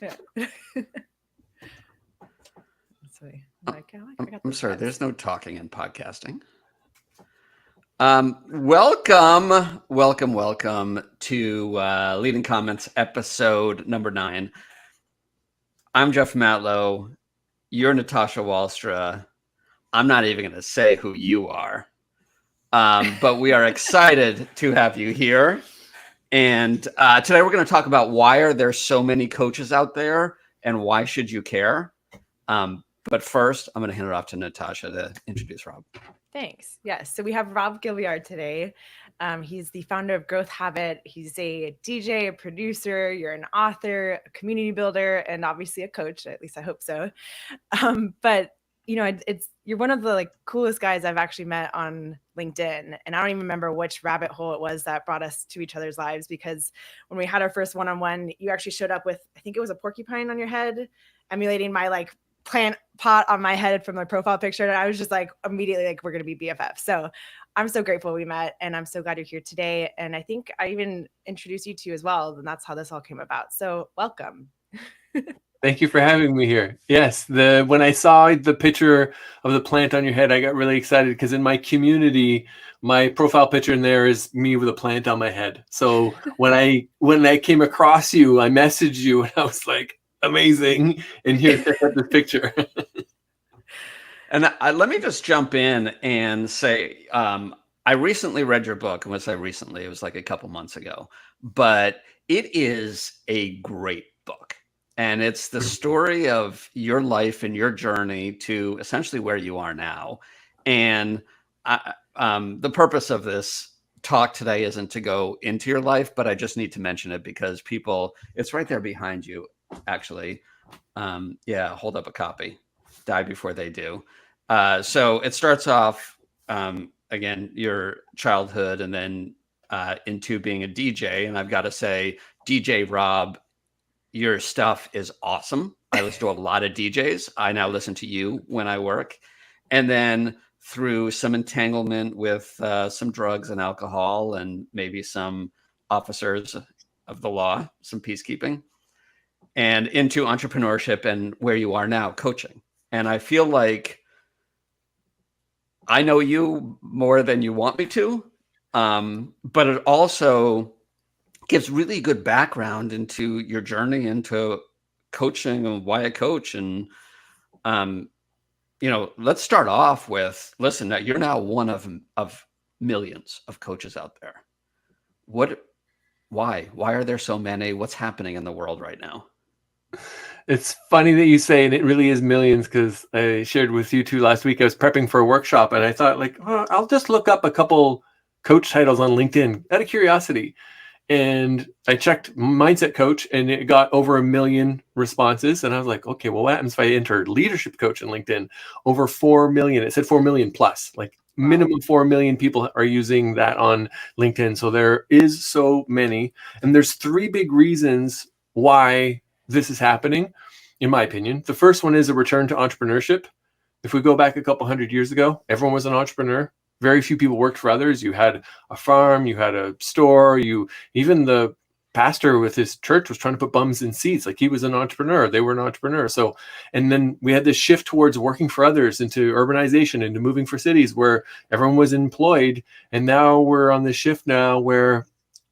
Yeah. I'm sorry, there's no talking in podcasting. Welcome to Leading Comments episode number 9. I'm Jeff Matlow. You're Natasha Wallstra. I'm not even going to say who you are, but we are excited to have you here. And today we're going to talk about why are there so many coaches out there and why should you care? But first, I'm going to hand it off to Natasha to introduce Robb. Thanks. Yes. So we have Robb Gilbear today. He's the founder of Growth Habit. He's a DJ, a producer, you're an author, a community builder, and obviously a coach. At least I hope so. But you know, you're one of the coolest guys I've actually met on LinkedIn. And I don't even remember which rabbit hole it was that brought us to each other's lives, because when we had our first one-on-one, you actually showed up with, I think it was a porcupine on your head, emulating my plant pot on my head from my profile picture. And I was just immediately we're going to be BFF. So I'm so grateful we met, and I'm so glad you're here today. And I think I even introduced you to you as well. And that's how this all came about. So welcome. Thank you for having me here. Yes, when I saw the picture of the plant on your head, I got really excited because in my community, my profile picture in there is me with a plant on my head. So when I came across you, I messaged you and I was like, amazing. And here's the picture. And let me just jump in and say, I recently read your book. And when I say recently, it was a couple months ago, but it is a great book. And it's the story of your life and your journey to essentially where you are now. And the purpose of this talk today isn't to go into your life, but I just need to mention it because it's right there behind you, actually. Yeah, hold up a copy. Die before they do. So it starts off, again, your childhood and then into being a DJ. And I've got to say, DJ Robb, your stuff is awesome. I listen to a lot of DJs. I now listen to you when I work. And then through some entanglement with some drugs and alcohol and maybe some officers of the law, some peacekeeping, and into entrepreneurship and where you are now, coaching. And I feel like I know you more than you want me to, but it also gives really good background into your journey into coaching and why I coach. And, let's start off with, listen, you're now one of millions of coaches out there. Why are there so many? What's happening in the world right now? It's funny that you say, and it really is millions, because I shared with you too last week, I was prepping for a workshop and I thought I'll just look up a couple coach titles on LinkedIn out of curiosity. And I checked mindset coach and it got over 1 million responses. And I was like, okay, well, what happens if I enter leadership coach in LinkedIn? Over 4 million. It said 4 million plus, minimum 4 million people are using that on LinkedIn. So there is so many. And there's 3 big reasons why this is happening, in my opinion. The first one is a return to entrepreneurship. If we go back a couple hundred years ago, everyone was an entrepreneur. Very few people worked for others. You had a farm, you had a store, even the pastor with his church was trying to put bums in seats. He was an entrepreneur. They were an entrepreneur. So, and then we had this shift towards working for others, into urbanization, into moving for cities where everyone was employed. And now we're on this shift now where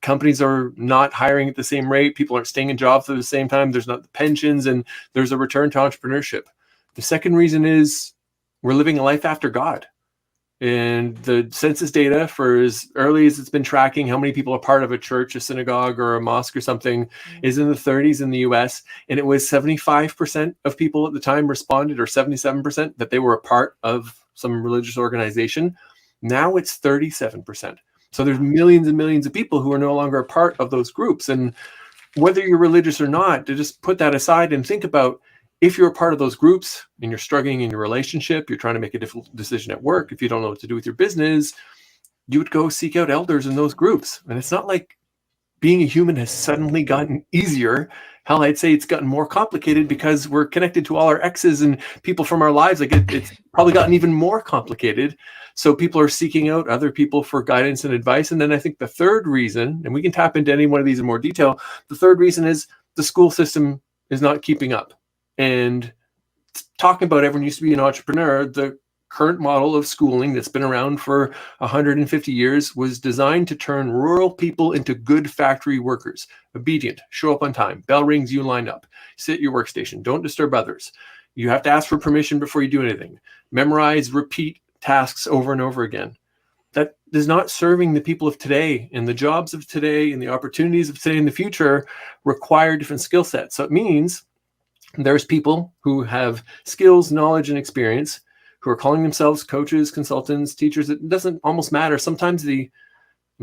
companies are not hiring at the same rate. People aren't staying in jobs at the same time. There's not the pensions, and there's a return to entrepreneurship. The second reason is we're living a life after God. And the census data, for as early as it's been tracking how many people are part of a church, a synagogue, or a mosque or something, is in the 30s in the US. And it was 75% of people at the time responded, or 77%, that they were a part of some religious organization. Now it's 37%. So there's millions and millions of people who are no longer a part of those groups. And whether you're religious or not, to just put that aside and think about, if you're a part of those groups and you're struggling in your relationship, you're trying to make a difficult decision at work, if you don't know what to do with your business, you would go seek out elders in those groups. And it's not like being a human has suddenly gotten easier. Hell, I'd say it's gotten more complicated because we're connected to all our exes and people from our lives. It's probably gotten even more complicated. So people are seeking out other people for guidance and advice. And then I think the third reason, and we can tap into any one of these in more detail, the third reason is the school system is not keeping up. And talking about everyone used to be an entrepreneur, the current model of schooling that's been around for 150 years was designed to turn rural people into good factory workers. Obedient, show up on time, bell rings, you line up, sit at your workstation, don't disturb others. You have to ask for permission before you do anything. Memorize, repeat tasks over and over again. That is not serving the people of today, and the jobs of today and the opportunities of today and the future require different skill sets. So it means there's people who have skills, knowledge, and experience who are calling themselves coaches, consultants, teachers. It doesn't almost matter. Sometimes I'm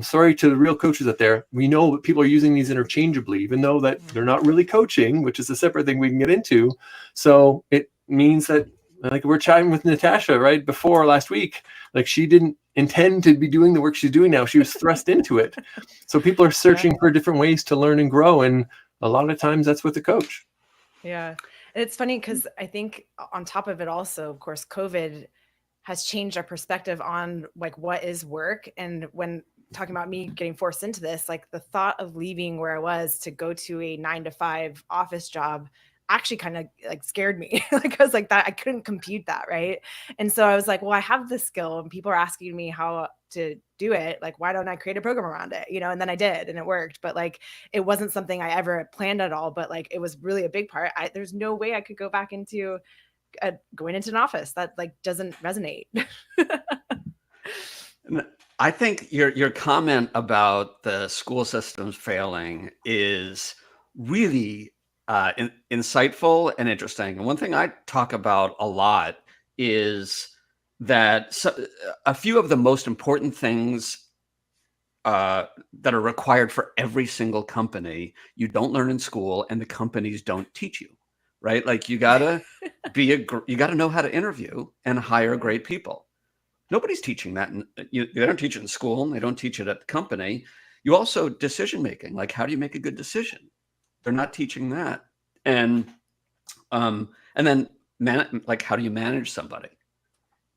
sorry to the real coaches out there, we know that people are using these interchangeably, even though that they're not really coaching, which is a separate thing we can get into. So it means that, like we're chatting with Natasha right before last week, like she didn't intend to be doing the work she's doing now. She was thrust into it. So people are searching for different ways to learn and grow. And a lot of times that's with the coach. Yeah. And it's funny because I think on top of it also, of course, COVID has changed our perspective on like what is work. And when talking about me getting forced into this, like the thought of leaving where I was to go to a 9-to-5 office job actually kind of like scared me. Like I was like that, I couldn't compute that. Right. And so I was like, well, I have this skill and people are asking me how to do it. Like, why don't I create a program around it? You know, and then I did and it worked, but like, it wasn't something I ever planned at all, but like, it was really a big part. There's no way I could go back into going into an office. That like doesn't resonate. I think your comment about the school systems failing is really insightful and interesting. And one thing I talk about a lot is that a few of the most important things that are required for every single company, you don't learn in school and the companies don't teach you, right? Like you gotta you gotta know how to interview and hire great people. Nobody's teaching that. They don't teach it in school and they don't teach it at the company. You also decision-making, like how do you make a good decision? They're not teaching that. And then like how do you manage somebody?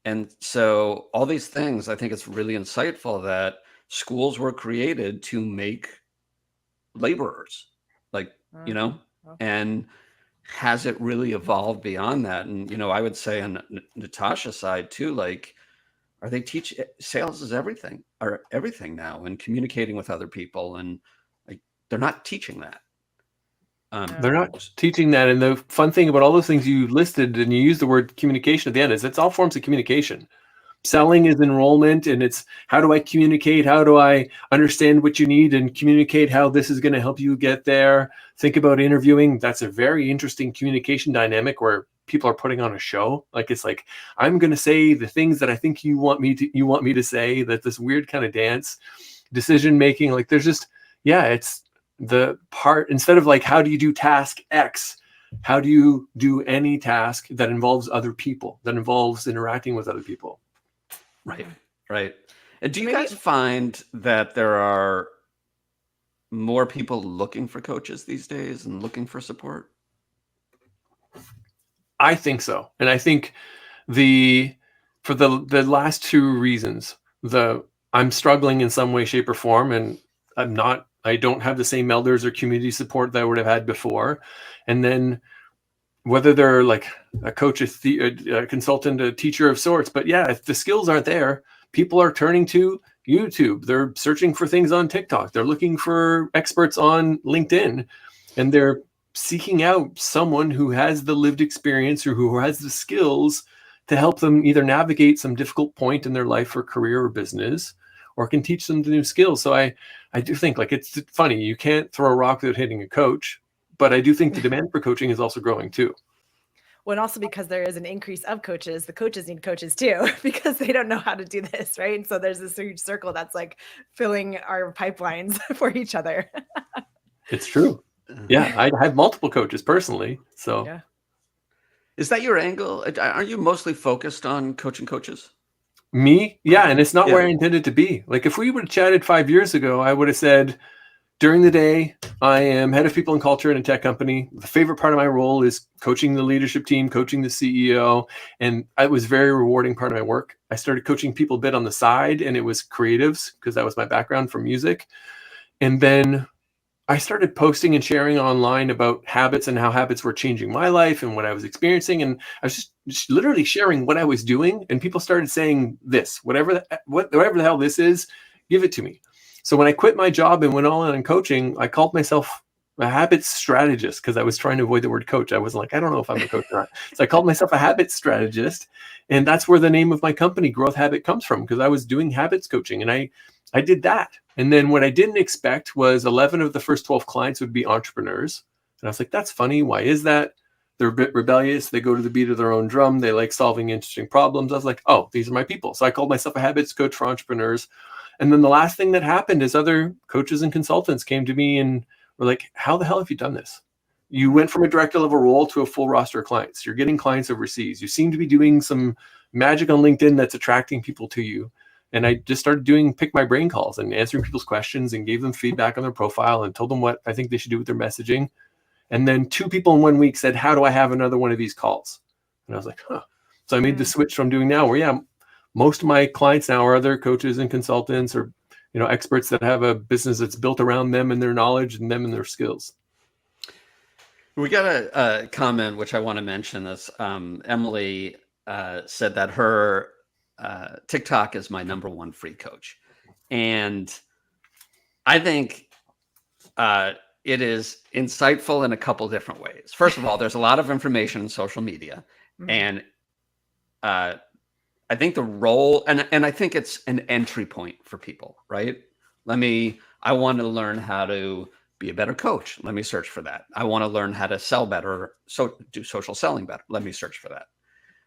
And so all these things, I think it's really insightful that schools were created to make laborers, like, you know, and has it really evolved beyond that? And, you know, I would say on Natasha's side too, like, are they sales is everything now and communicating with other people. And like, they're not teaching that. They're not teaching that. And the fun thing about all those things you listed, and you use the word communication at the end, is it's all forms of communication. Selling is enrollment, and it's how do I communicate? How do I understand what you need and communicate how this is going to help you get there? Think about interviewing. That's a very interesting communication dynamic where people are putting on a show. Like it's like, I'm going to say the things that I think you want me to say, that this weird kind of dance, decision making. Like there's just, it's the part, instead of like, how do you do task X? How do you do any task that involves other people, that involves interacting with other people? Right. And do you guys find that there are more people looking for coaches these days and looking for support? I think so. And I think for the last two reasons, I'm struggling in some way, shape, or form, and I don't have the same elders or community support that I would have had before. And then whether they're like a coach, a consultant, a teacher of sorts, but if the skills aren't there, people are turning to YouTube. They're searching for things on TikTok. They're looking for experts on LinkedIn, and they're seeking out someone who has the lived experience or who has the skills to help them either navigate some difficult point in their life or career or business, or can teach them the new skills. So I do think, like, it's funny, you can't throw a rock without hitting a coach, but I do think the demand for coaching is also growing too. Well, and also because there is an increase of coaches, the coaches need coaches too, because they don't know how to do this, right? And so there's this huge circle that's like filling our pipelines for each other. It's true. Yeah, I have multiple coaches personally. So yeah. Is that your angle? Are you mostly focused on coaching coaches? Me? Yeah, and it's not where I intended to be. Like if we would have chatted 5 years ago, I would have said, during the day, I am head of people and culture in a tech company. The favorite part of my role is coaching the leadership team, coaching the CEO. And it was a very rewarding part of my work. I started coaching people a bit on the side, and it was creatives because that was my background from music. And then I started posting and sharing online about habits and how habits were changing my life and what I was experiencing. And I was just literally sharing what I was doing. And people started saying this, whatever the hell this is, give it to me. So when I quit my job and went all in on coaching, I called myself a habits strategist because I was trying to avoid the word coach. I was like, I don't know if I'm a coach or not. So I called myself a habits strategist. And that's where the name of my company, Growth Habit, comes from, because I was doing habits coaching. And I did that. And then what I didn't expect was 11 of the first 12 clients would be entrepreneurs. And I was like, that's funny. Why is that? They're a bit rebellious. They go to the beat of their own drum. They like solving interesting problems. I was like, oh, these are my people. So I called myself a habits coach for entrepreneurs. And then the last thing that happened is other coaches and consultants came to me and were like, how the hell have you done this? You went from a director level role to a full roster of clients. You're getting clients overseas. You seem to be doing some magic on LinkedIn that's attracting people to you. And I just started doing pick my brain calls and answering people's questions and gave them feedback on their profile and told them what I think they should do with their messaging. And then 2 people in 1 week said, how do I have another one of these calls? And I was like, huh. So I made the switch from doing now where, most of my clients now are other coaches and consultants or, experts that have a business that's built around them and their knowledge and them and their skills. We got a comment, which I want to mention this. Emily said that her TikTok is my #1 free coach. And I think it is insightful in a couple different ways. First of all, there's a lot of information in social media. Mm-hmm. And I think the role, and I think it's an entry point for people, right? I want to learn how to be a better coach. Let me search for that. I want to learn how to sell better, do social selling better. Let me search for that.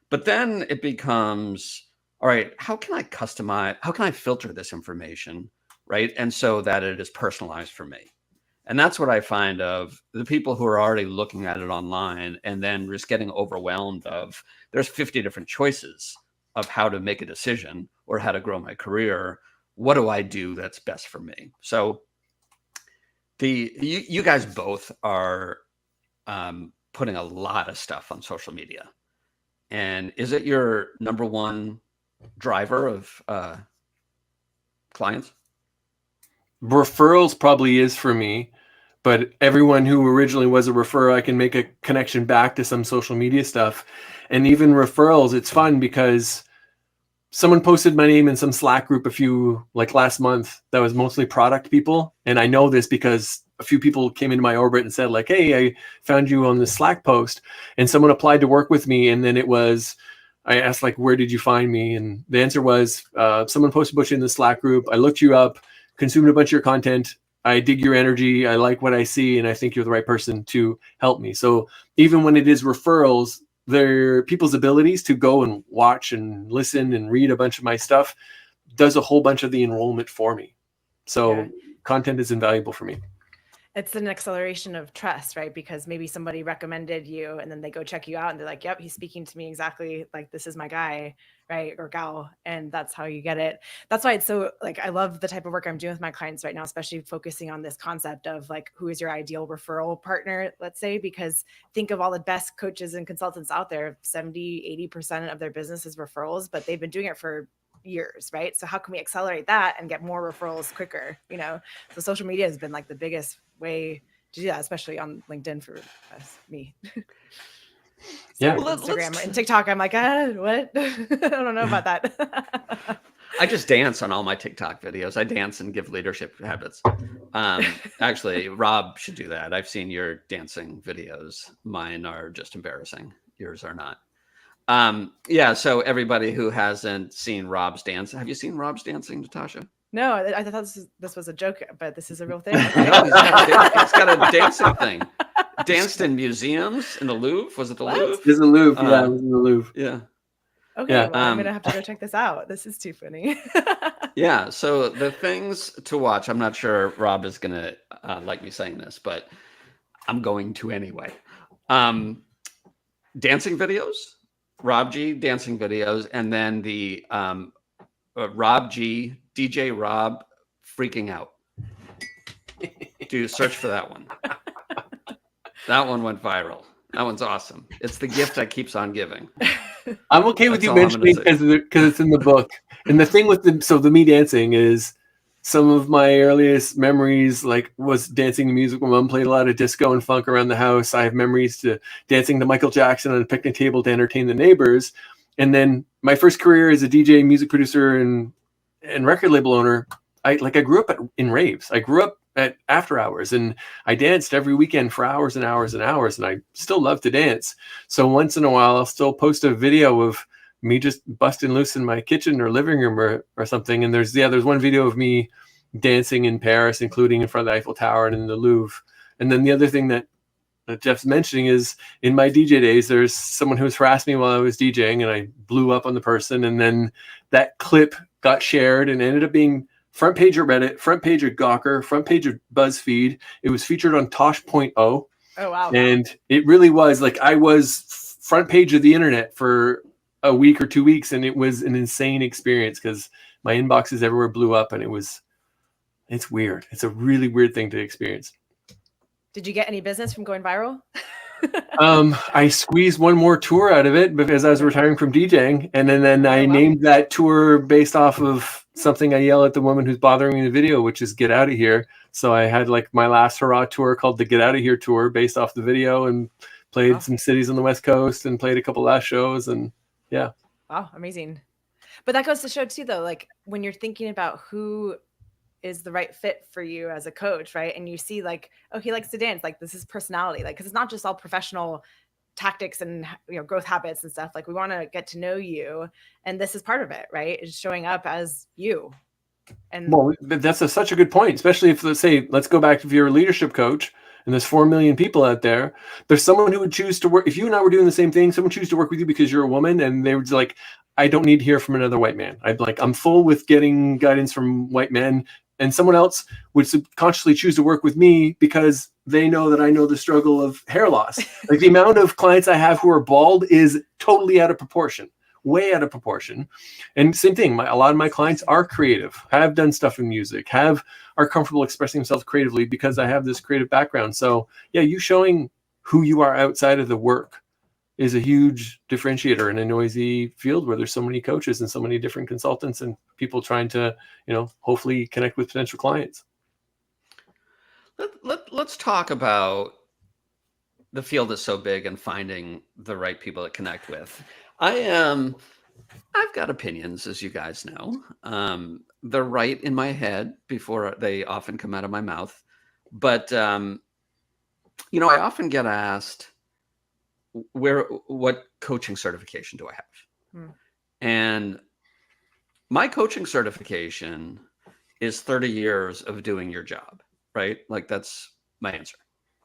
But then it becomes, all right, how can I customize? How can I filter this information, right? And so that it is personalized for me. And that's what I find of the people who are already looking at it online and then just getting overwhelmed of there's 50 different choices of how to make a decision or how to grow my career. What do I do that's best for me? So you guys both are putting a lot of stuff on social media. And is it your #1 driver of clients? Referrals probably is for me, but everyone who originally was a referrer, I can make a connection back to some social media stuff. And even referrals, it's fun because someone posted my name in some Slack group last month that was mostly product people. And I know this because a few people came into my orbit and said like, hey, I found you on this Slack post, and someone applied to work with me. And then I asked like, where did you find me? And the answer was someone posted about you in the Slack group. I looked you up, consumed a bunch of your content. I dig your energy. I like what I see. And I think you're the right person to help me. So even when it is referrals, they're people's abilities to go and watch and listen and read a bunch of my stuff does a whole bunch of the enrollment for me. So content is invaluable for me. It's an acceleration of trust, right? Because maybe somebody recommended you and then they go check you out and they're like, yep, he's speaking to me exactly like this is my guy, right? Or gal. And that's how you get it. That's why it's so I love the type of work I'm doing with my clients right now, especially focusing on this concept of who is your ideal referral partner, let's say, because think of all the best coaches and consultants out there, 70, 80% of their business is referrals, but they've been doing it for years, right? So how can we accelerate that and get more referrals quicker? So social media has been the biggest way to do that, especially on LinkedIn for me. Yeah. Instagram and TikTok, I'm like, what? I don't know about that. I just dance on all my TikTok videos. I dance and give leadership habits. Actually, Robb should do that. I've seen your dancing videos. Mine are just embarrassing. Yours are not. So everybody who hasn't seen Robb's dance, have you seen Robb's dancing, Natasha? No, I thought this was a joke, but this is a real thing. No, he's got a dancing thing. Danced in museums in the Louvre. Was it the Louvre? It was the Louvre. Yeah, it was in the Louvre. Yeah. Okay, well, I'm gonna have to go check this out. This is too funny. Yeah. So the things to watch. I'm not sure Robb is gonna like me saying this, but I'm going to anyway. Dancing videos, Robb G dancing videos, and then the Robb G, DJ Robb freaking out. Do search for that one. That one went viral. That one's awesome. It's the gift that keeps on giving. I'm okay with you mentioning because it's in the book. And the thing with the me dancing is some of my earliest memories like was dancing to music. My mom played a lot of disco and funk around the house. I have memories to dancing to Michael Jackson on a picnic table to entertain the neighbors. And then my first career as a DJ, music producer, and record label owner, I grew up in raves. I grew up at after hours, and I danced every weekend for hours and hours and hours, and I still love to dance. So once in a while, I'll still post a video of me just busting loose in my kitchen or living room or something. And there's one video of me dancing in Paris, including in front of the Eiffel Tower and in the Louvre. And then the other thing that Jeff's mentioning is in my DJ days, there's someone who was harassed me while I was DJing, and I blew up on the person. And then that clip got shared and ended up being front page of Reddit, front page of Gawker, front page of BuzzFeed. It was featured on Tosh.0. Oh, wow. And it really was like I was front page of the internet for a week or 2 weeks, and it was an insane experience because my inboxes everywhere blew up, and it's weird. It's a really weird thing to experience. Did you get any business from going viral? I squeezed one more tour out of it because I was retiring from DJing, and then I named that tour based off of something I yell at the woman who's bothering me in the video, which is "Get Out of Here." So I had like my last hurrah tour called the "Get Out of Here" tour based off the video, and played some cities on the West Coast and played a couple last shows, and yeah. Wow, amazing. But that goes to show too, though, like when you're thinking about who is the right fit for you as a coach, right? And you see like, oh, he likes to dance. Like this is personality, like, cause it's not just all professional tactics and, growth habits and stuff. Like we want to get to know you. And this is part of it, right? It's showing up as you. And well, that's such a good point, especially if let's go back to if you're a leadership coach and there's 4 million people out there, there's someone who would choose to work. If you and I were doing the same thing, someone choose to work with you because you're a woman, and they would like, I don't need to hear from another white man. I'm full with getting guidance from white men. And someone else would subconsciously choose to work with me because they know that I know the struggle of hair loss. Like the amount of clients I have who are bald is totally out of proportion, way out of proportion. And same thing, a lot of my clients are creative, have done stuff in music, are comfortable expressing themselves creatively because I have this creative background. So yeah, you showing who you are outside of the work is a huge differentiator in a noisy field where there's so many coaches and so many different consultants and people trying to, hopefully connect with potential clients. Let's talk about the field is so big and finding the right people to connect with. I've got opinions, as you guys know. They're right in my head before they often come out of my mouth. But, I often get asked, what coaching certification do I have? And my coaching certification is 30 years of doing your job, right? Like that's my answer,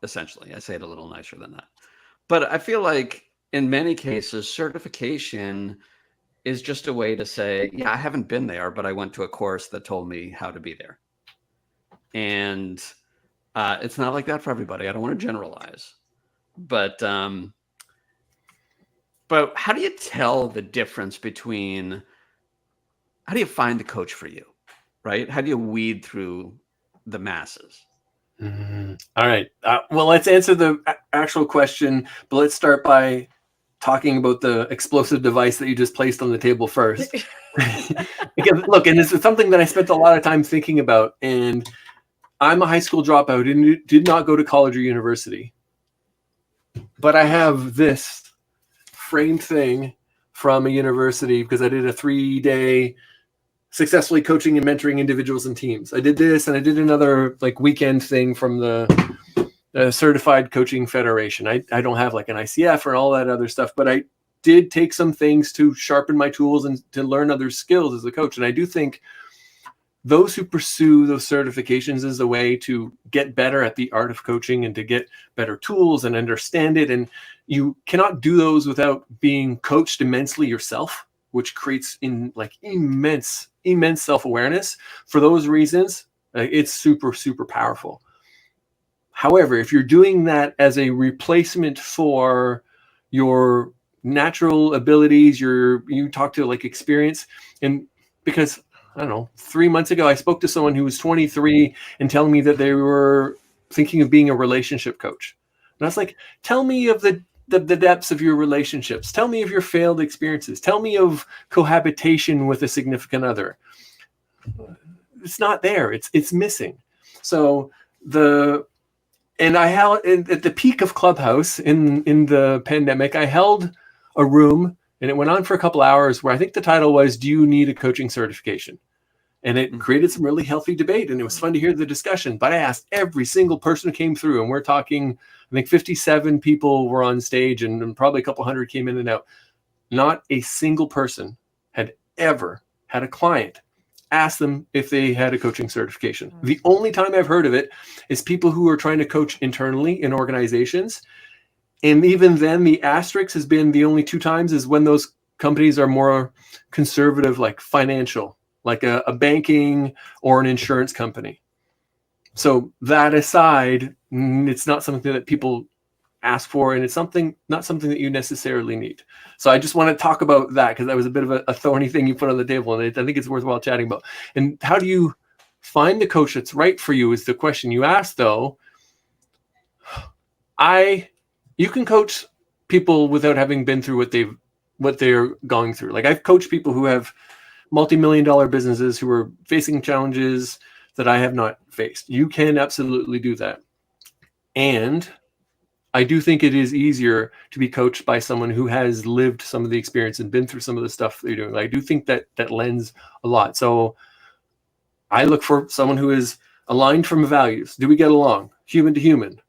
essentially. I say it a little nicer than that. But I feel like in many cases, certification is just a way to say, yeah, I haven't been there, but I went to a course that told me how to be there. And it's not like that for everybody. I don't want to generalize. But how do you tell the difference between, how do you find the coach for you, right? How do you weed through the masses? Mm-hmm. All right. Well, let's answer the actual question, but let's start by talking about the explosive device that you just placed on the table first. Because look, and this is something that I spent a lot of time thinking about, and I'm a high school dropout and did not go to college or university, but I have this framed thing from a university because I did a 3-day successfully coaching and mentoring individuals and teams. I did this, and I did another like weekend thing from the Certified Coaching Federation. I don't have like an ICF or all that other stuff, but I did take some things to sharpen my tools and to learn other skills as a coach. And I do think those who pursue those certifications is a way to get better at the art of coaching and to get better tools and understand it. And you cannot do those without being coached immensely yourself, which creates immense self-awareness. For those reasons, it's super, super powerful. However, if you're doing that as a replacement for your natural abilities, you talk to like experience, and because I don't know, 3 months ago, I spoke to someone who was 23 and telling me that they were thinking of being a relationship coach. And I was like, tell me of the depths of your relationships. Tell me of your failed experiences. Tell me of cohabitation with a significant other. it's not there. It's missing. So I held at the peak of Clubhouse in the pandemic, I held a room, and it went on for a couple hours, where I think the title was, "Do you need a coaching certification?" And it created some really healthy debate, and it was fun to hear the discussion. But I asked every single person who came through, and we're talking, I think 57 people were on stage, and probably a couple hundred came in and out. Not a single person had ever had a client ask them if they had a coaching certification. The only time I've heard of it is people who are trying to coach internally in organizations. And even then, the asterisk has been the only 2 times is when those companies are more conservative, like financial, like a banking or an insurance company. So that aside, it's not something that people ask for, and it's not something that you necessarily need. So I just want to talk about that, because that was a bit of a thorny thing you put on the table, and I think it's worthwhile chatting about. And how do you find the coach that's right for you is the question you asked, though. You can coach people without having been through what they're going through. Like, I've coached people who have multi-million-dollar businesses who are facing challenges that I have not faced. You can absolutely do that. And I do think it is easier to be coached by someone who has lived some of the experience and been through some of the stuff that you're doing. I do think that lends a lot. So I look for someone who is aligned from values. Do we get along? Human to human.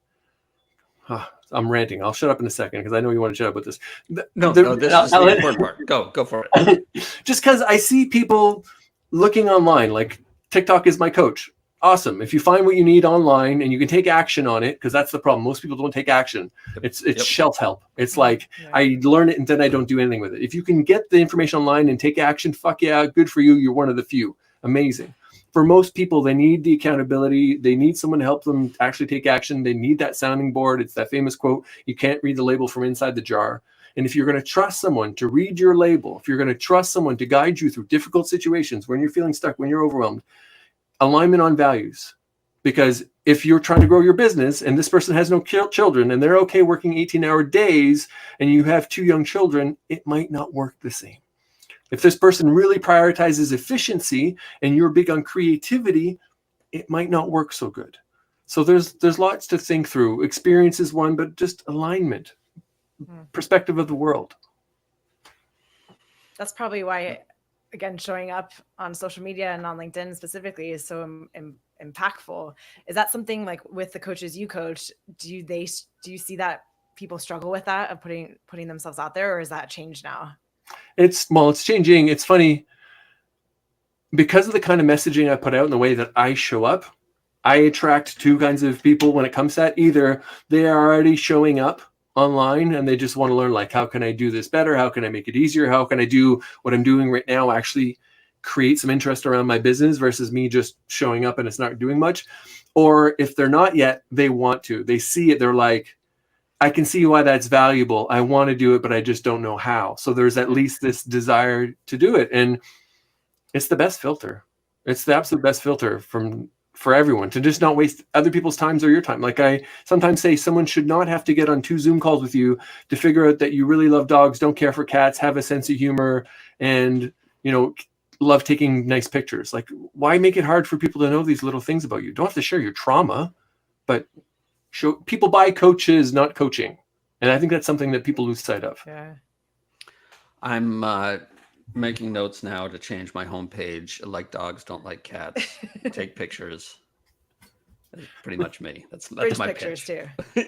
I'm ranting. I'll shut up in a second, because I know you want to shut up with this. No, this is the important part. Go for it. Just because I see people looking online, like TikTok is my coach. Awesome. If you find what you need online and you can take action on it, because that's the problem. Most people don't take action. It's shelf help. It's like, I learn it and then I don't do anything with it. If you can get the information online and take action, fuck yeah, good for you. You're one of the few. Amazing. For most people, they need the accountability. They need someone to help them actually take action. They need that sounding board. It's that famous quote, you can't read the label from inside the jar. And if you're going to trust someone to read your label, if you're going to trust someone to guide you through difficult situations, when you're feeling stuck, when you're overwhelmed, alignment on values. Because if you're trying to grow your business and this person has no children and they're okay working 18-hour days and you have 2 young children, it might not work the same. If this person really prioritizes efficiency and you're big on creativity, it might not work so good. So there's lots to think through. Experience is one, but just alignment, perspective of the world. That's probably why, again, showing up on social media and on LinkedIn specifically is so impactful. Is that something, like, with the coaches you coach, do you see that people struggle with that, of putting themselves out there, or is that changed now? It's changing. It's funny, because of the kind of messaging I put out and the way that I show up, I attract 2 kinds of people when it comes to that. Either they are already showing up online and they just want to learn, like, how can I do this better? How can I make it easier? How can I do what I'm doing right now actually create some interest around my business, versus me just showing up and it's not doing much? Or if they're not yet, they want to. They see it. They're like, I can see why that's valuable. I want to do it, but I just don't know how. So there's at least this desire to do it. And it's the best filter. It's the absolute best filter for everyone, to just not waste other people's times or your time. Like, I sometimes say, someone should not have to get on 2 Zoom calls with you to figure out that you really love dogs, don't care for cats, have a sense of humor, and, love taking nice pictures. Like, why make it hard for people to know these little things about you? Don't have to share your trauma, but people buy coaches, not coaching. And I think that's something that people lose sight of. Yeah. I'm making notes now to change my homepage. Like dogs, don't like cats. Take pictures. That's pretty much me. That's my pictures pitch. Too.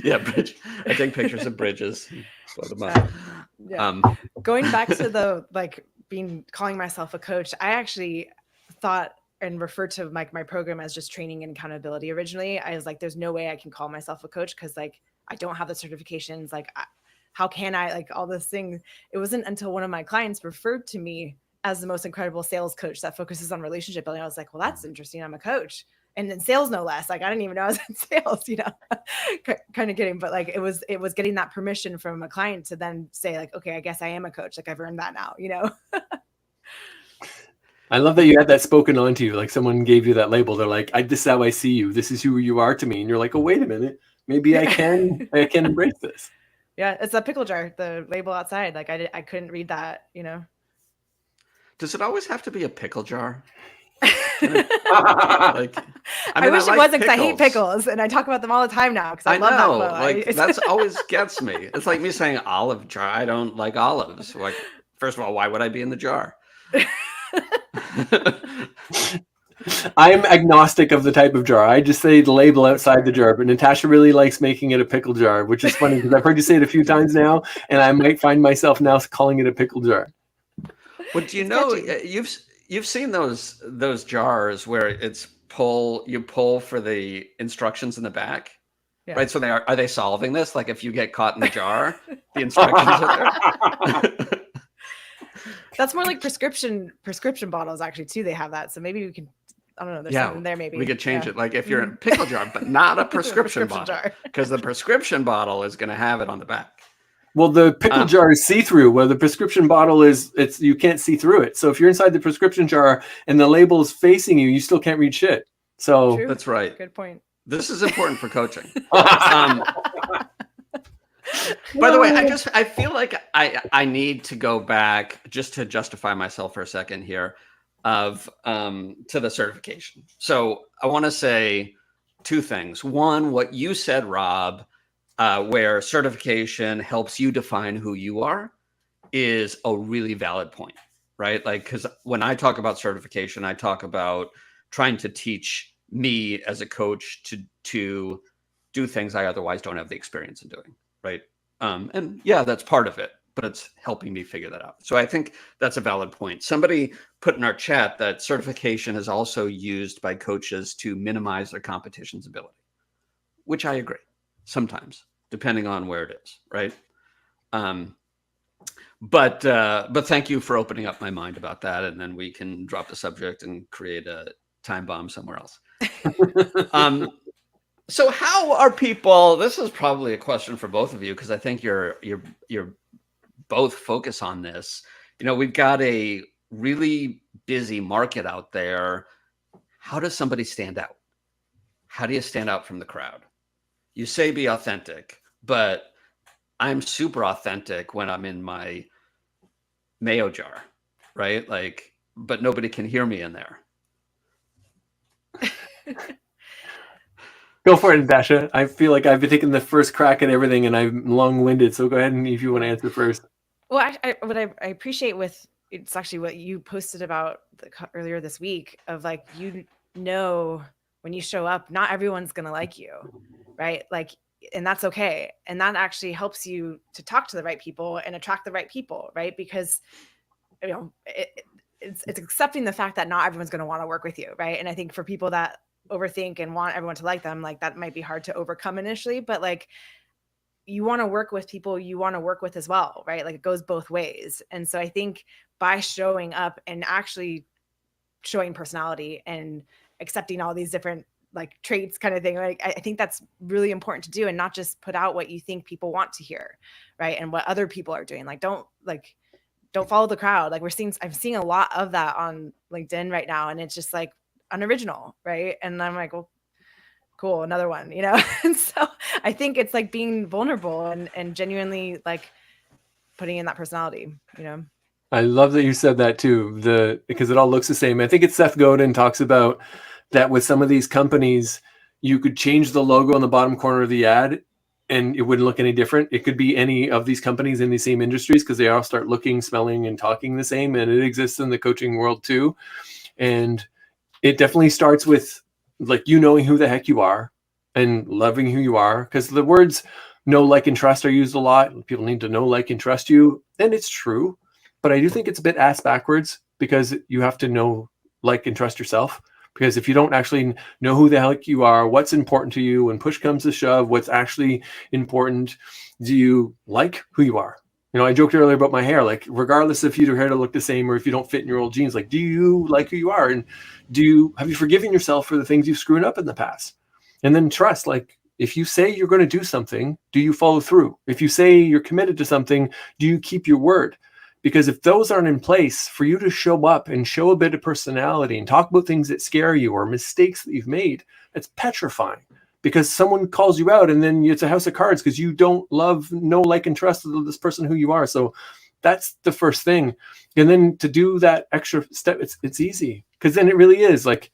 Yeah, bridge. I take pictures of bridges. Put them up. Yeah. Going back to the, like, calling myself a coach, I actually thought and referred to my program as just training and accountability. Originally, I was like, there's no way I can call myself a coach, because, like, I don't have the certifications. Like, how can I, like, all this thing? It wasn't until one of my clients referred to me as the most incredible sales coach that focuses on relationship building. I was like, well, that's interesting. I'm a coach. And in sales, no less. Like, I didn't even know I was in sales, kind of kidding. But, like, it was getting that permission from a client to then say, like, okay, I guess I am a coach. Like, I've earned that now, I love that you had that spoken onto you. Like, someone gave you that label. They're like, this is how I see you. This is who you are to me. And you're like, oh, wait a minute. Maybe I can embrace this. Yeah. It's a pickle jar, the label outside. Like, I couldn't read that, Does it always have to be a pickle jar? I wish it wasn't, because I hate pickles, and I talk about them all the time now because I love know, that flow. like that's always gets me. It's like me saying olive jar. I don't like olives. Like, first of all, why would I be in the jar? I'm agnostic of the type of jar. I just say the label outside the jar, but Natasha really likes making it a pickle jar, which is funny because I've heard you say it a few times now, and I might find myself now calling it a pickle jar. Well, do you know you've seen those jars where it's you pull for the instructions in the back, right? So are they solving this? Like if you get caught in the jar, the instructions are there. That's more like prescription bottles actually too. They have that, so maybe we can. I don't know. There's something there. Maybe we could change it. Like if you're in a pickle jar, but not a prescription bottle, because the prescription bottle is going to have it on the back. Well, the pickle jar is see-through, where the prescription bottle you can't see through it. So if you're inside the prescription jar and the label is facing you, you still can't read shit. So True. That's right. Good point. This is important for coaching. By the way, I feel like I need to go back just to justify myself for a second here to the certification. So I want to say two things. One, what you said, Rob, where certification helps you define who you are, is a really valid point, right? Like, because when I talk about certification, I talk about trying to teach me as a coach to do things I otherwise don't have the experience in doing, right? And yeah, that's part of it, but it's helping me figure that out. So I think that's a valid point. Somebody put in our chat that certification is also used by coaches to minimize their competition's ability, which I agree sometimes, depending on where it is, right? But thank you for opening up my mind about that, and then we can drop the subject and create a time bomb somewhere else. So how are people? This is probably a question for both of you, because I think you're both focus on this. You know, we've got a really busy market out there. How does somebody stand out? How do you stand out from the crowd? You say be authentic, but I'm super authentic when I'm in my mayo jar, right? Like, but nobody can hear me in there. Go for it, Natasha. I feel like I've been taking the first crack at everything, and I'm long-winded. So go ahead, and if you want to answer first. Well, what I appreciate it's actually what you posted about earlier this week of like, you know, when you show up, not everyone's going to like you, right? Like, and that's okay. And that actually helps you to talk to the right people and attract the right people, right? Because, you know, it's accepting the fact that not everyone's going to want to work with you, right? And I think for people that overthink and want everyone to like them, like that might be hard to overcome initially, but like, you want to work with people you want to work with as well, right? Like it goes both ways. And so I think by showing up and actually showing personality and accepting all these different like traits kind of thing, like I think that's really important to do, and not just put out what you think people want to hear, right? And what other people are doing. Like don't follow the crowd. Like I'm seeing a lot of that on LinkedIn right now, and it's just like unoriginal, right? And I'm like, well, cool, another one, you know? And so I think it's like being vulnerable and genuinely like putting in that personality, you know? I love that you said that too, because it all looks the same. I think it's Seth Godin talks about that with some of these companies, you could change the logo on the bottom corner of the ad and it wouldn't look any different. It could be any of these companies in the same industries, because they all start looking, smelling, and talking the same. And it exists in the coaching world too. And it definitely starts with like you knowing who the heck you are and loving who you are, because the words know, like, and trust are used a lot. People need to know, like, and trust you, and it's true, but I do think it's a bit ass backwards, because you have to know, like, and trust yourself. Because if you don't actually know who the heck you are, what's important to you, when push comes to shove, what's actually important, do you like who you are? You know, I joked earlier about my hair, like, regardless if your hair to look the same or if you don't fit in your old jeans, like, do you like who you are? And have you forgiven yourself for the things you've screwed up in the past? And then trust, like, if you say you're going to do something, do you follow through? If you say you're committed to something, do you keep your word? Because if those aren't in place for you to show up and show a bit of personality and talk about things that scare you or mistakes that you've made, it's petrifying. Because someone calls you out and then it's a house of cards because you don't love, know, like, and trust this person who you are. So that's the first thing. And then to do that extra step, it's easy, because then it really is like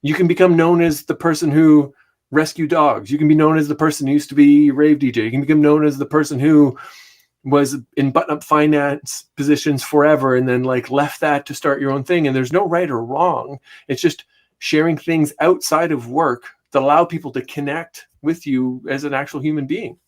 you can become known as the person who rescued dogs. You can be known as the person who used to be a rave DJ. You can become known as the person who was in button-up finance positions forever and then like left that to start your own thing. And there's no right or wrong. It's just sharing things outside of work that allow people to connect with you as an actual human being.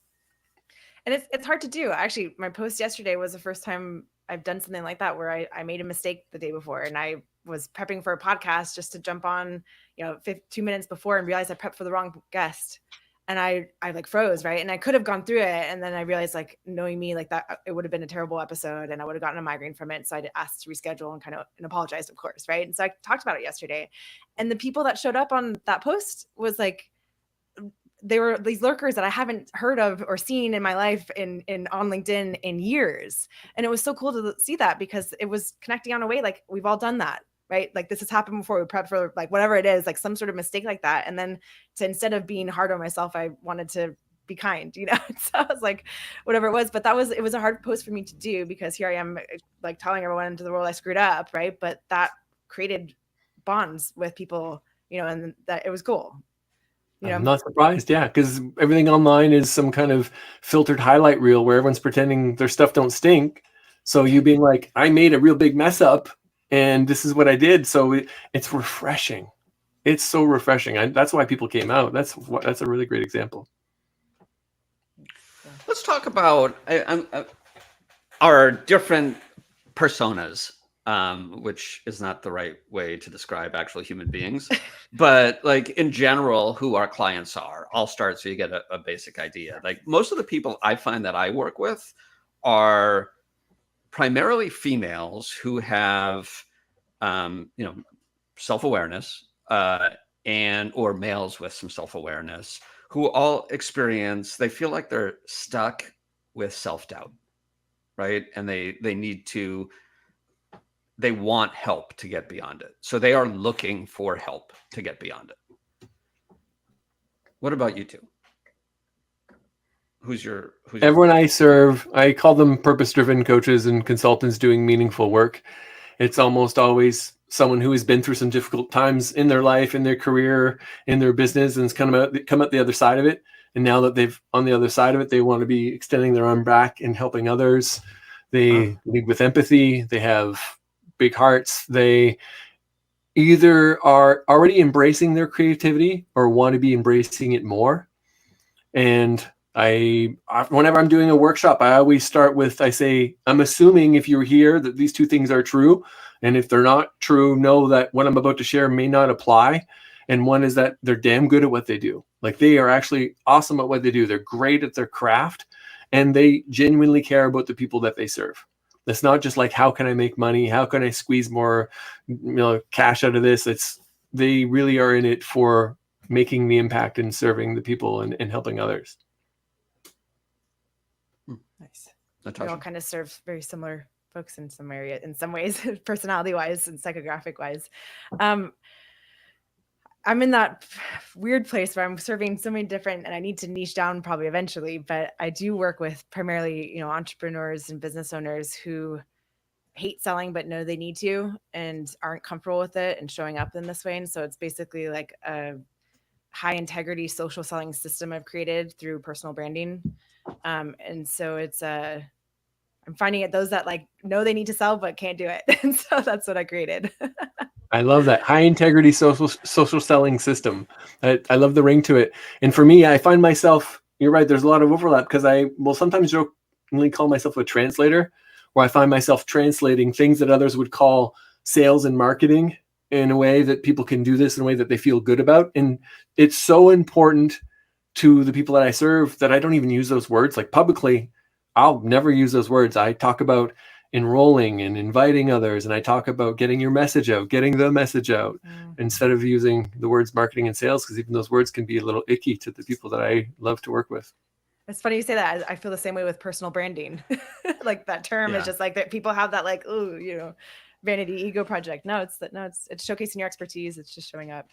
And it's hard to do. Actually, my post yesterday was the first time I've done something like that, where I made a mistake the day before, and I was prepping for a podcast just to jump on, 2 minutes before, and realized I prepped for the wrong guest. And I like froze, right? And I could have gone through it. And then I realized, like, knowing me, like, that it would have been a terrible episode and I would have gotten a migraine from it. So I asked to reschedule and apologized, of course. Right. And so I talked about it yesterday. And the people that showed up on that post was like, they were these lurkers that I haven't heard of or seen in my life on LinkedIn in years. And it was so cool to see that, because it was connecting on a way, like, we've all done that, right? Like, this has happened before. We prep for, like, whatever it is, like some sort of mistake like that. And then instead of being hard on myself, I wanted to be kind, So I was like, whatever it was, but it was a hard post for me to do, because here I am, like, telling everyone into the world I screwed up, right? But that created bonds with people, and that it was cool. I'm not surprised, yeah, because everything online is some kind of filtered highlight reel where everyone's pretending their stuff don't stink. So you being like, I made a real big mess up, and this is what I did. So it's refreshing. It's so refreshing. That's why people came out. That's a really great example. Let's talk about our different personas. Which is not the right way to describe actual human beings, but like in general, who our clients are. I'll start so you get a basic idea. Like, most of the people I find that I work with are primarily females who have, self-awareness, or males with some self-awareness, who all experience, they feel like they're stuck with self-doubt, right? And they want help to get beyond it. So they are looking for help to get beyond it. What about you two? Who's everyone I serve? I call them purpose-driven coaches and consultants doing meaningful work. It's almost always someone who has been through some difficult times in their life, in their career, in their business, and has come out the other side of it. And now that they've on the other side of it, they want to be extending their arm back and helping others. They lead with empathy. They have big hearts. They either are already embracing their creativity or want to be embracing it more. And whenever I'm doing a workshop, I always start with, I say, I'm assuming if you're here that these two things are true. And if they're not true, know that what I'm about to share may not apply. And one is that they're damn good at what they do. Like, they are actually awesome at what they do. They're great at their craft, and they genuinely care about the people that they serve. It's not just like, how can I make money? How can I squeeze more, cash out of this? They really are in it for making the impact and serving the people and helping others. Nice. Natasha? We all kind of serve very similar folks in some ways, personality wise and psychographic wise. I'm in that weird place where I'm serving so many different, and I need to niche down probably eventually, but I do work with primarily, entrepreneurs and business owners who hate selling, but know they need to, and aren't comfortable with it and showing up in this way. And so it's basically like a high integrity social selling system I've created through personal branding. And so it's I'm finding it those that like know they need to sell, but can't do it. And so that's what I created. I love that high integrity social selling system. I love the ring to it. And for me, I find myself, you're right, there's a lot of overlap, because I will sometimes jokingly call myself a translator, where I find myself translating things that others would call sales and marketing in a way that people can do this in a way that they feel good about. And it's so important to the people that I serve that I don't even use those words. Like, publicly, I'll never use those words. I talk about enrolling and inviting others, and I talk about getting your message out, getting the message out, instead of using the words marketing and sales, because even those words can be a little icky to the people that I love to work with. It's funny you say that. I feel the same way with personal branding. Like, that term is just like that. People have that, like, vanity ego project. No, it's showcasing your expertise. It's just showing up,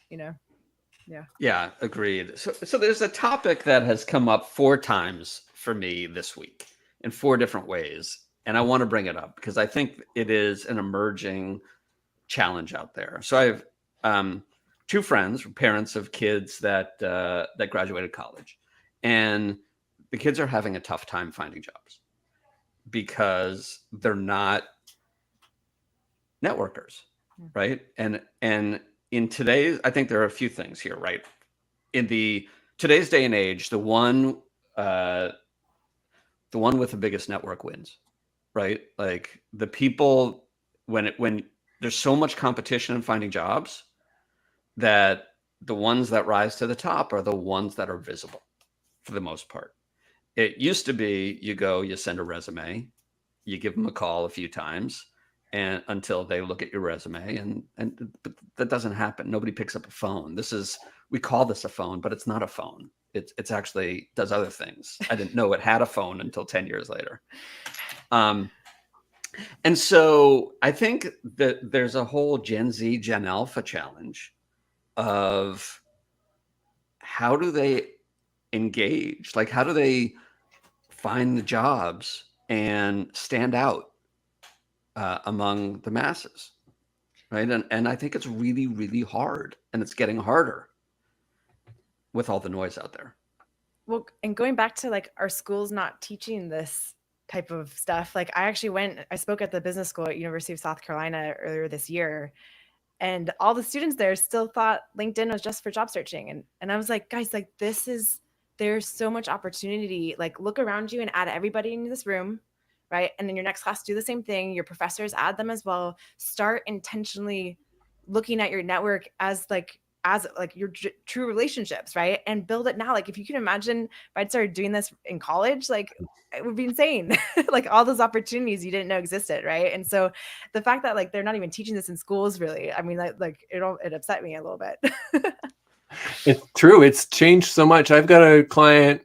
Yeah, agreed. So there's a topic that has come up 4 times for me this week in 4 different ways. And I want to bring it up because I think it is an emerging challenge out there. So I have two friends, parents of kids that graduated college, and the kids are having a tough time finding jobs because they're not networkers, right? And in today's, I think there are a few things here, right? In today's day and age, the one with the biggest network wins, right? Like the people when there's so much competition in finding jobs that the ones that rise to the top are the ones that are visible for the most part. It used to be you send a resume, you give them a call a few times, and until they look at your resume, and but that doesn't happen. Nobody picks up a phone. We call this a phone, but it's not a phone. It's actually does other things. I didn't know it had a phone until 10 years later. And so I think that there's a whole Gen Z, Gen Alpha challenge of how do they engage? Like, how do they find the jobs and stand out among the masses, right? And I think it's really, really hard, and it's getting harder with all the noise out there. Well, and going back to like our schools not teaching this type of stuff, like I spoke at the business school at University of South Carolina earlier this year, and all the students there still thought LinkedIn was just for job searching. And I was like, guys, like there's so much opportunity. Like look around you and add everybody in this room, right? And in your next class, do the same thing. Your professors, add them as well. Start intentionally looking at your network as your true relationships, right? And build it now. Like if you can imagine if I'd started doing this in college, like it would be insane. Like all those opportunities you didn't know existed, right? And so the fact that like they're not even teaching this in schools, really, I mean, like it upset me a little bit. It's true. It's changed so much. I've got a client,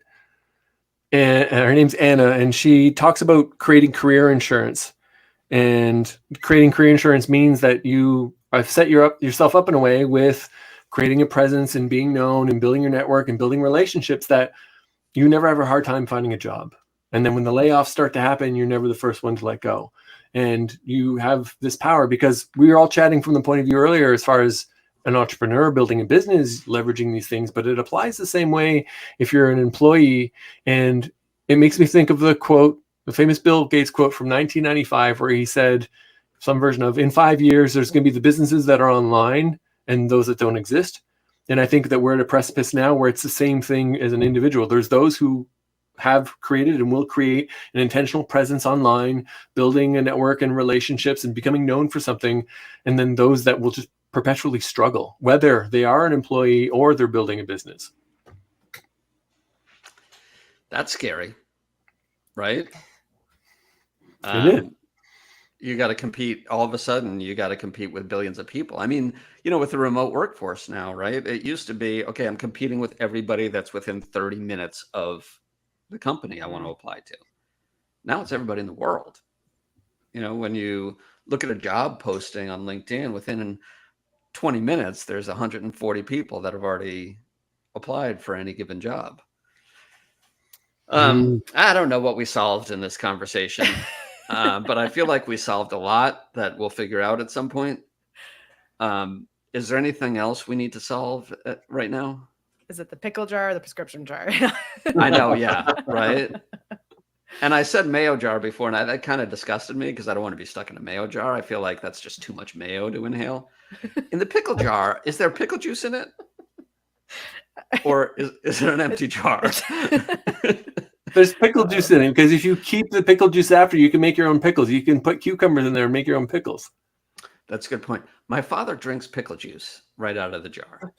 and her name's Anna, and she talks about creating career insurance. And creating career insurance means that you have set yourself up in a way with creating a presence and being known and building your network and building relationships that you never have a hard time finding a job. And then when the layoffs start to happen, you're never the first one to let go. And you have this power, because we were all chatting from the point of view earlier as far as an entrepreneur building a business, leveraging these things, but it applies the same way if you're an employee. And it makes me think of the famous Bill Gates quote from 1995, where he said some version of, in 5 years, there's going to be the businesses that are online and those that don't exist. And I think that we're at a precipice now where it's the same thing as an individual. There's those who have created and will create an intentional presence online, building a network and relationships and becoming known for something. And then those that will just perpetually struggle, whether they are an employee or they're building a business. That's scary, right? It is. You got to compete. All of a sudden, you got to compete with billions of people. I mean, with the remote workforce now, right? It used to be, okay, I'm competing with everybody that's within 30 minutes of the company I want to apply to. Now it's everybody in the world. When you look at a job posting on LinkedIn, within 20 minutes, there's 140 people that have already applied for any given job. I don't know what we solved in this conversation, but I feel like we solved a lot that we'll figure out at some point. Is there anything else we need to solve right now? Is it the pickle jar or the prescription jar? I know, yeah, right. And I said mayo jar before, and that kind of disgusted me because I don't want to be stuck in a mayo jar. I feel like that's just too much mayo to inhale. In the pickle jar, is there pickle juice in it? Or is it an empty jar? There's pickle juice in it, because if you keep the pickle juice after, you can make your own pickles. You can put cucumbers in there and make your own pickles. That's a good point. My father drinks pickle juice right out of the jar.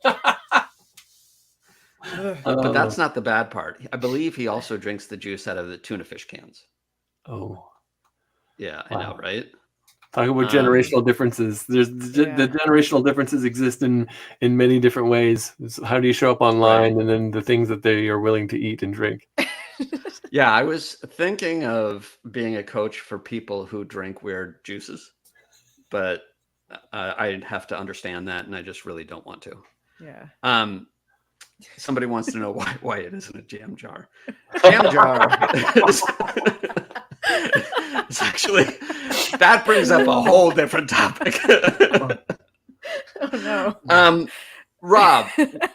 But that's not the bad part. I believe he also drinks the juice out of the tuna fish cans. Oh. Yeah, I know, right? Talk about generational differences. The generational differences exist in many different ways. So how do you show up online, right? And then the things that they are willing to eat and drink. Yeah, I was thinking of being a coach for people who drink weird juices, but I'd have to understand that, and I just really don't want to. Yeah. Somebody wants to know why it isn't a jam jar. Jam jar. It's actually, that brings up a whole different topic. Oh no. Robb,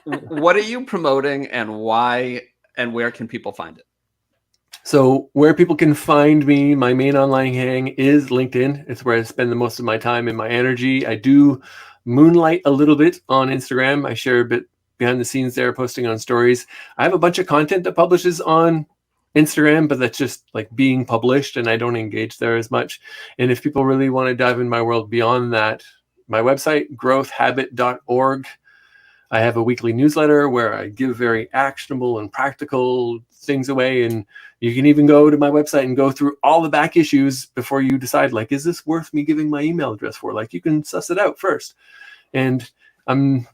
what are you promoting and why, and where can people find it? So where people can find me, my main online hang is LinkedIn. It's where I spend the most of my time and my energy. I do moonlight a little bit on Instagram. I share a bit behind the scenes there, posting on stories. I have a bunch of content that publishes on Instagram, but that's just like being published, and I don't engage there as much. And if people really want to dive in my world beyond that, my website, growthhabit.org. I have a weekly newsletter where I give very actionable and practical things away. And you can even go to my website and go through all the back issues before you decide, like, is this worth me giving my email address for? Like, you can suss it out first. And I'm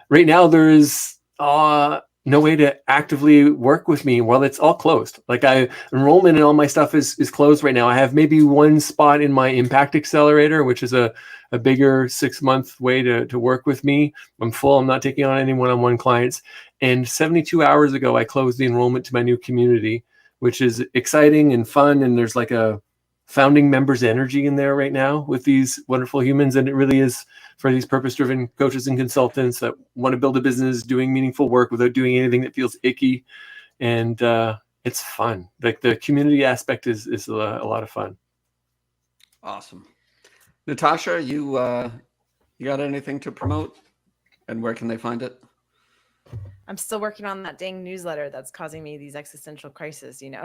right now, there is no way to actively work with me while it's all closed. Like, enrollment and all my stuff is closed right now. I have maybe one spot in my Impact Accelerator, which is a bigger 6-month way to work with me. I'm full. I'm not taking on any one-on-one clients. And 72 hours ago, I closed the enrollment to my new community, which is exciting and fun. And there's like a founding members energy in there right now with these wonderful humans. And it really is for these purpose-driven coaches and consultants that want to build a business doing meaningful work without doing anything that feels icky. And it's fun. Like, the community aspect is a lot of fun. Awesome. Natasha, you got anything to promote, and where can they find it? I'm still working on that dang newsletter that's causing me these existential crises, you know.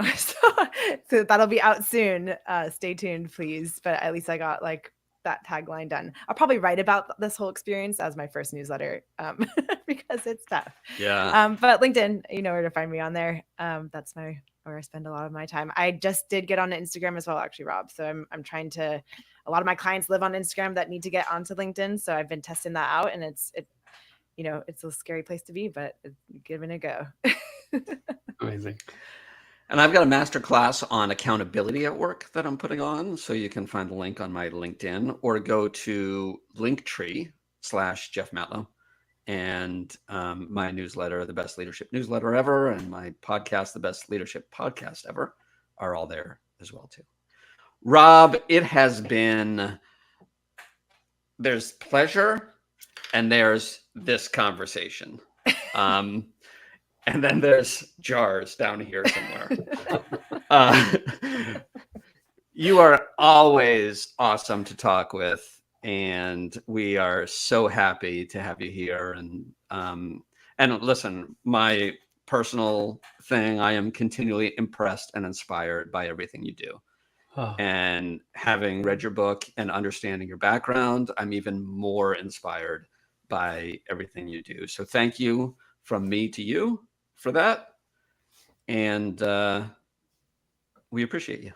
So that'll be out soon. Stay tuned, please. But at least I got like that tagline done. I'll probably write about this whole experience as my first newsletter because it's tough. Yeah. But LinkedIn, you know where to find me on there. That's where I spend a lot of my time. I just did get on Instagram as well, actually, Rob. So I'm trying to. A lot of my clients live on Instagram that need to get onto LinkedIn. So I've been testing that out, and it's a scary place to be, but giving it a go. Amazing. And I've got a masterclass on accountability at work that I'm putting on. So you can find the link on my LinkedIn, or go to Linktree/Jeff Matlow, and my newsletter, The Best Leadership Newsletter Ever, and my podcast, The Best Leadership Podcast Ever, are all there as well too. Robb, it has been, there's pleasure and there's this conversation. And then there's jars down here somewhere. You are always awesome to talk with, and we are so happy to have you here. And listen, my personal thing, I am continually impressed and inspired by everything you do. Oh. And having read your book and understanding your background, I'm even more inspired by everything you do. So thank you from me to you for that. And we appreciate you.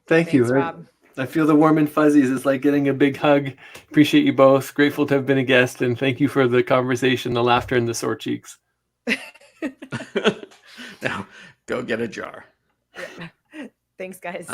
Thanks, you, Rob. I feel the warm and fuzzies. It's like getting a big hug. Appreciate you both. Grateful to have been a guest. And thank you for the conversation, the laughter, and the sore cheeks. Now, go get a jar. Yeah. Thanks, guys.